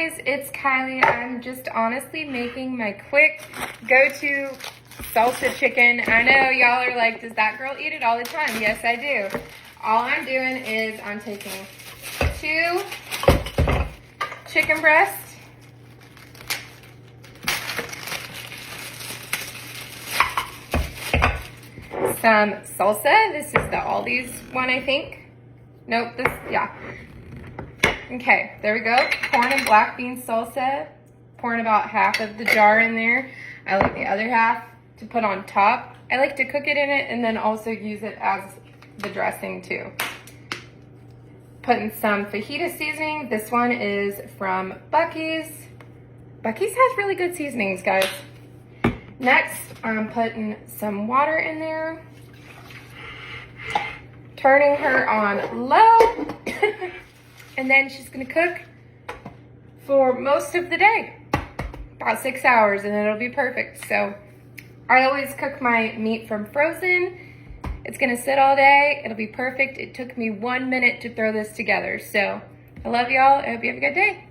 guys, it's Kylie. I'm just honestly making my quick go-to salsa chicken. I know y'all are like, does that girl eat it all the time? Yes, I do. All I'm doing is I'm taking 2 chicken breasts, some salsa. This is the Aldi's one, I think. Nope, yeah. Okay, there we go. Corn and black bean salsa. Pouring about half of the jar in there. I like the other half to put on top. I like to cook it in it and then also use it as the dressing too. Putting some fajita seasoning. This one is from Buc-ee's. Buc-ee's has really good seasonings, guys. Next, I'm putting some water in there. Turning her on low. And then she's gonna cook for most of the day, about 6 hours, and it'll be perfect. So I always cook my meat from frozen. It's gonna sit all day, it'll be perfect. It took me 1 minute to throw this together. So I love y'all, I hope you have a good day.